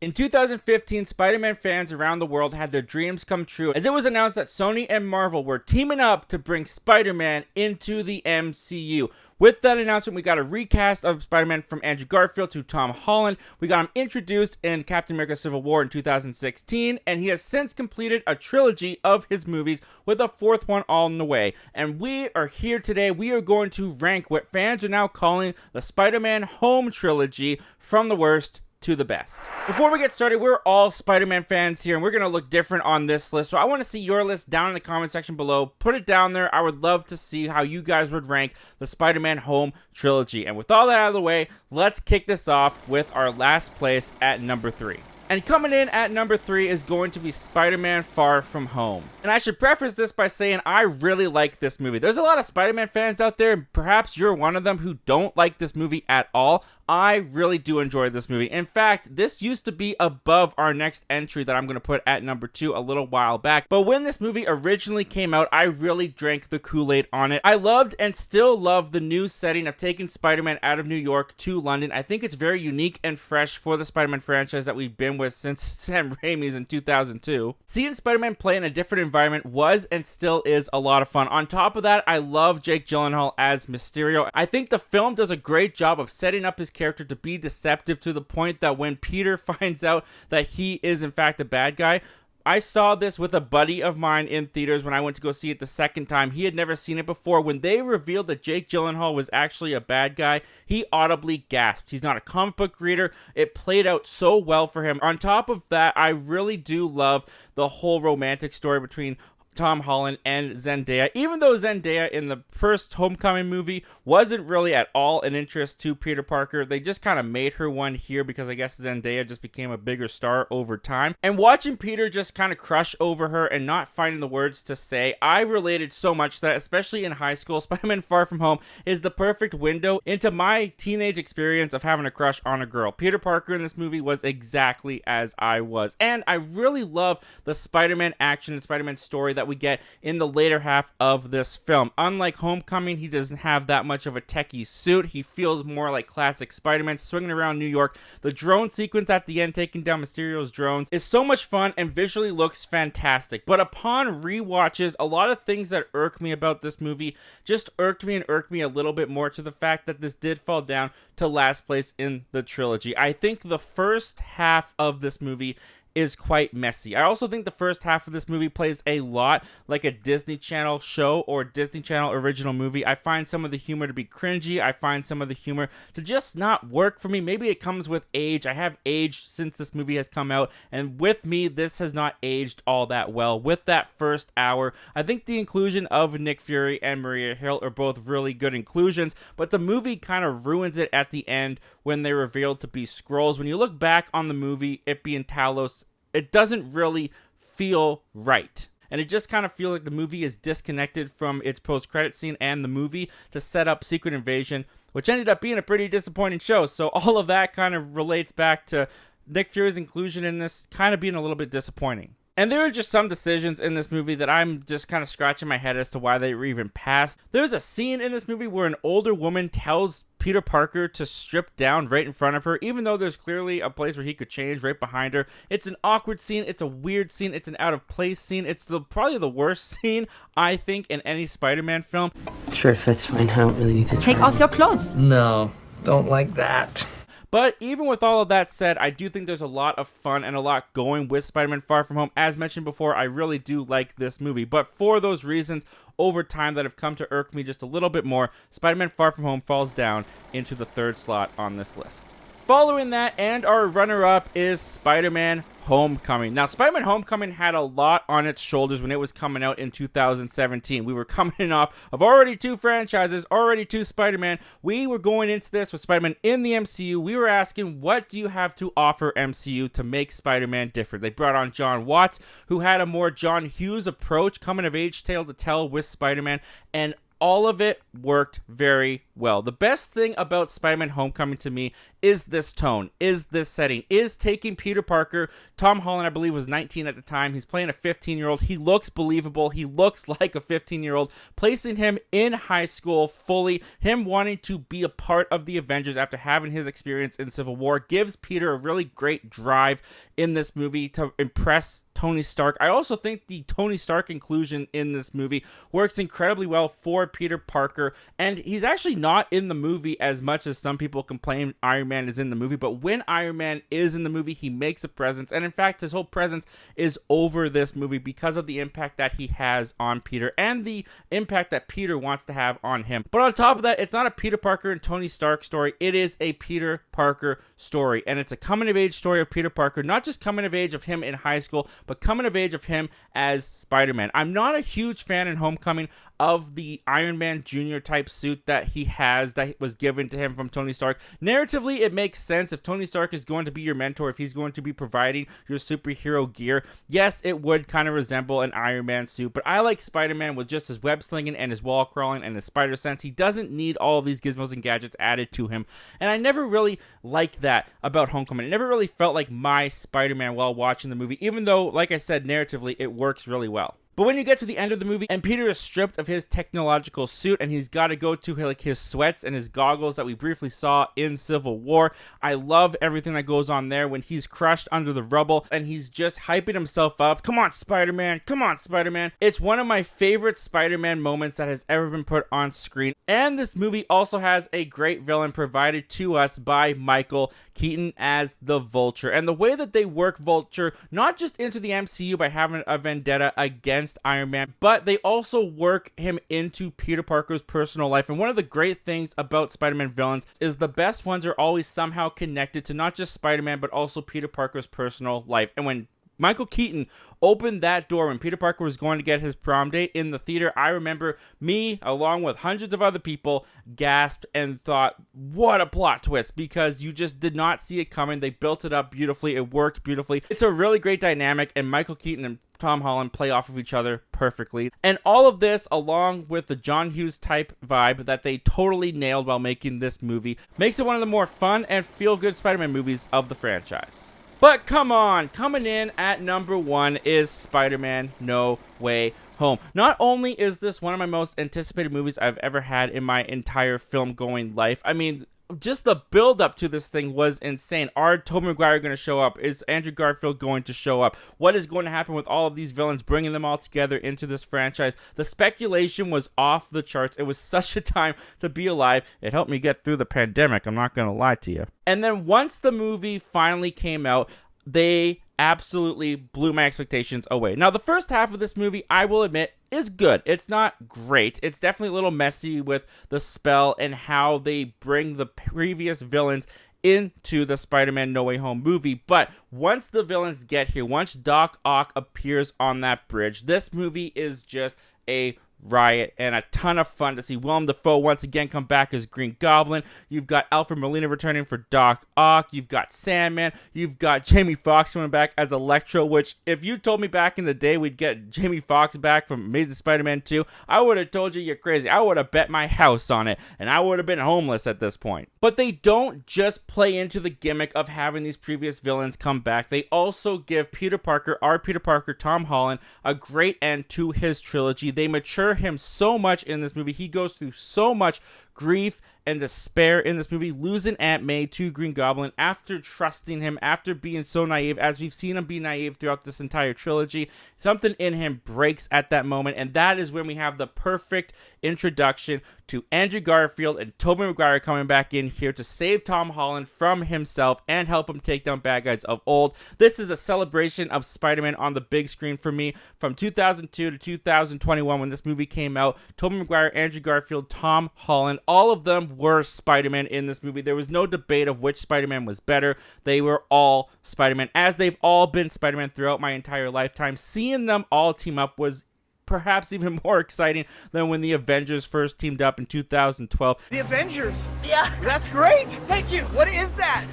In 2015, Spider-Man fans around the world had their dreams come true as it was announced that Sony and Marvel were teaming up to bring Spider-Man into the MCU. With that announcement, we got a recast of Spider-Man from Andrew Garfield to Tom Holland. We got him introduced in Captain America Civil War in 2016, and he has since completed a trilogy of his movies with a fourth one on the way. And we are here today. We are going to rank what fans are now calling the Spider-Man Home Trilogy from the worst to the best. Before we get started, we're all Spider-Man fans here, and we're going to look different on this list. So I want to see your list down in the comment section below. Put it down there. I would love to see how you guys would rank the Spider-Man Home Trilogy. And with all that out of the way, let's kick this off with our last place at number 3. And coming in at number 3 is going to be Spider-Man Far From Home. And I should preface this by saying I really like this movie. There's a lot of Spider-Man fans out there, and perhaps you're one of them who don't like this movie at all. I really do enjoy this movie. In fact, this used to be above our next entry that I'm going to put at number 2 a little while back. But when this movie originally came out, I really drank the Kool-Aid on it. I loved and still love the new setting of taking Spider-Man out of New York to London. I think it's very unique and fresh for the Spider-Man franchise that we've been with since Sam Raimi's in 2002. Seeing Spider-Man play in a different environment was and still is a lot of fun. On top of that, I love Jake Gyllenhaal as Mysterio. I think the film does a great job of setting up his character to be deceptive to the point that when Peter finds out that he is in fact a bad guy, I saw this with a buddy of mine in theaters when I went to go see it the second time. He had never seen it before. When they revealed that Jake Gyllenhaal was actually a bad guy, he audibly gasped. He's not a comic book reader. It played out so well for him. On top of that, I really do love the whole romantic story between Tom Holland and Zendaya. Even though Zendaya in the first Homecoming movie wasn't really at all an interest to Peter Parker, they just kind of made her one here because I guess Zendaya just became a bigger star over time. And watching Peter just kind of crush over her and not finding the words to say, I related so much that, especially in high school, Spider-Man Far From Home is the perfect window into my teenage experience of having a crush on a girl. Peter Parker in this movie was exactly as I was. And I really love the Spider-Man action and Spider-Man story that we get in the later half of this film. Unlike Homecoming, he doesn't have that much of a techie suit. He feels more like classic Spider-Man swinging around New York. The drone sequence at the end, taking down Mysterio's drones, is so much fun and visually looks fantastic. But upon rewatches, a lot of things that irk me about this movie just irked me a little bit more, to the fact that this did fall down to last place in the trilogy. I think the first half of this movie is quite messy. I also think the first half of this movie plays a lot like a Disney Channel show or Disney Channel original movie. I find some of the humor to be cringy. I find some of the humor to just not work for me. Maybe it comes with age. I have aged since this movie has come out, and with me, this has not aged all that well. With that first hour, I think the inclusion of Nick Fury and Maria Hill are both really good inclusions, but the movie kind of ruins it at the end when they're revealed to be Skrulls. When you look back on the movie, it being Talos, it doesn't really feel right. And it just kind of feels like the movie is disconnected from its post-credit scene and the movie to set up Secret Invasion, which ended up being a pretty disappointing show. So all of that kind of relates back to Nick Fury's inclusion in this kind of being a little bit disappointing. And there are just some decisions in this movie that I'm just kind of scratching my head as to why they were even passed. There's a scene in this movie where an older woman tells Peter Parker to strip down right in front of her, even though there's clearly a place where he could change right behind her. It's an awkward scene. It's a weird scene. It's an out-of-place scene. It's probably the worst scene, I think, in any Spider-Man film. Sure, it fits fine. I don't really need to try. Take off your clothes. No, don't like that. But even with all of that said, I do think there's a lot of fun and a lot going with Spider-Man Far From Home. As mentioned before, I really do like this movie. But for those reasons, over time, that have come to irk me just a little bit more, Spider-Man Far From Home falls down into the third slot on this list. Following that, and our runner-up, is Spider-Man Homecoming. Now, Spider-Man Homecoming had a lot on its shoulders when it was coming out in 2017. We were coming off of already 2 franchises, already 2 Spider-Man. We were going into this with Spider-Man in the MCU. We were asking, what do you have to offer MCU to make Spider-Man different? They brought on John Watts, who had a more John Hughes approach, coming of age tale to tell with Spider-Man, and all of it worked very well. The best thing about Spider-Man Homecoming to me is this tone, is this setting, is taking Peter Parker. Tom Holland, I believe, was 19 at the time. He's playing a 15-year-old. He looks believable. He looks like a 15-year-old. Placing him in high school fully, him wanting to be a part of the Avengers after having his experience in Civil War gives Peter a really great drive in this movie to impress Tony Stark. I also think the Tony Stark inclusion in this movie works incredibly well for Peter Parker, and he's actually not in the movie as much as some people complain Iron Man is in the movie, but when Iron Man is in the movie, he makes a presence, and in fact, his whole presence is over this movie because of the impact that he has on Peter and the impact that Peter wants to have on him. But on top of that, it's not a Peter Parker and Tony Stark story, it is a Peter Parker story, and it's a coming-of-age story of Peter Parker, not just coming of age of him in high school, but coming of age of him as Spider-Man. I'm not a huge fan in Homecoming of the Iron Man Jr. type suit that he has, that was given to him from Tony Stark. Narratively, it makes sense if Tony Stark is going to be your mentor, if he's going to be providing your superhero gear. Yes, it would kind of resemble an Iron Man suit, but I like Spider-Man with just his web slinging and his wall crawling and his spider sense. He doesn't need all of these gizmos and gadgets added to him, and I never really liked that about Homecoming. It never really felt like my Spider-Man while watching the movie, even though, like I said, narratively, it works really well. But when you get to the end of the movie and Peter is stripped of his technological suit and he's got to go to like his sweats and his goggles that we briefly saw in Civil War, I love everything that goes on there when he's crushed under the rubble and he's just hyping himself up. Come on, Spider-Man. Come on, Spider-Man. It's one of my favorite Spider-Man moments that has ever been put on screen. And this movie also has a great villain provided to us by Michael Keaton as the Vulture. And the way that they work Vulture, not just into the MCU by having a vendetta against Iron Man, but they also work him into Peter Parker's personal life. And one of the great things about Spider-Man villains is the best ones are always somehow connected to not just Spider-Man, but also Peter Parker's personal life. And when Michael Keaton opened that door when Peter Parker was going to get his prom date in the theater, I remember me, along with hundreds of other people, gasped and thought, what a plot twist, because you just did not see it coming. They built it up beautifully. It worked beautifully. It's a really great dynamic, and Michael Keaton and Tom Holland play off of each other perfectly. And all of this, along with the John Hughes type vibe that they totally nailed while making this movie, makes it one of the more fun and feel-good Spider-Man movies of the franchise. But come on, coming in at number 1 is Spider-Man No Way Home. Not only is this one of my most anticipated movies I've ever had in my entire film-going life, I mean, just the build-up to this thing was insane. Are Tobey Maguire going to show up? Is Andrew Garfield going to show up? What is going to happen with all of these villains, bringing them all together into this franchise? The speculation was off the charts. It was such a time to be alive. It helped me get through the pandemic, I'm not going to lie to you. And then once the movie finally came out, they absolutely blew my expectations away. Now, the first half of this movie, I will admit, is good. It's not great. It's definitely a little messy with the spell and how they bring the previous villains into the Spider-Man No Way Home movie. But once the villains get here, once Doc Ock appears on that bridge, this movie is just a riot and a ton of fun to see Willem Dafoe once again come back as Green Goblin. You've got Alfred Molina returning for Doc Ock. You've got Sandman. You've got Jamie Foxx coming back as Electro, which if you told me back in the day we'd get Jamie Foxx back from Amazing Spider-Man 2, I would have told you you're crazy. I would have bet my house on it, and I would have been homeless at this point. But they don't just play into the gimmick of having these previous villains come back. They also give Peter Parker, our Peter Parker, Tom Holland, a great end to his trilogy. They mature him so much in this movie. He goes through so much grief and despair in this movie, losing Aunt May to Green Goblin after trusting him, after being so naive, as we've seen him be naive throughout this entire trilogy. Something in him breaks at that moment, and that is when we have the perfect introduction to Andrew Garfield and Tobey Maguire coming back in here to save Tom Holland from himself and help him take down bad guys of old. This is a celebration of Spider-Man on the big screen for me from 2002 to 2021 when this movie came out. Tobey Maguire, Andrew Garfield, Tom Holland, all of them were Spider-Man in this movie. There was no debate of which Spider-Man was better. They were all Spider-Man, as they've all been Spider-Man throughout my entire lifetime. Seeing them all team up was perhaps even more exciting than when the Avengers first teamed up in 2012. The Avengers? Yeah. That's great. Thank you. What is that?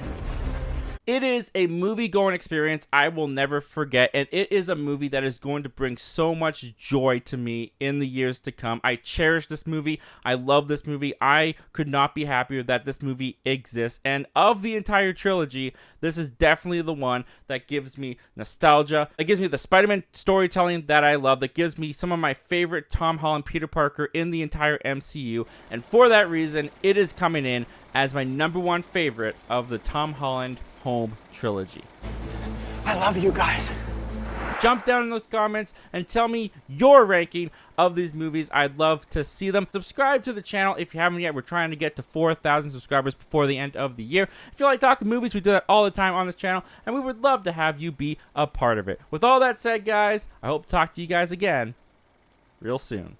It is a movie-going experience I will never forget, and it is a movie that is going to bring so much joy to me in the years to come. I cherish this movie. I love this movie. I could not be happier that this movie exists, and of the entire trilogy, this is definitely the one that gives me nostalgia, that gives me the Spider-Man storytelling that I love, that gives me some of my favorite Tom Holland Peter Parker in the entire MCU, and for that reason, it is coming in as my #1 favorite of the Tom Holland Home trilogy. I love you guys. Jump down in those comments and tell me your ranking of these movies. I'd love to see them. Subscribe to the channel if you haven't yet. We're trying to get to 4,000 subscribers before the end of the year. If you like talking movies, we do that all the time on this channel, and we would love to have you be a part of it. With all that said, guys, I hope to talk to you guys again real soon.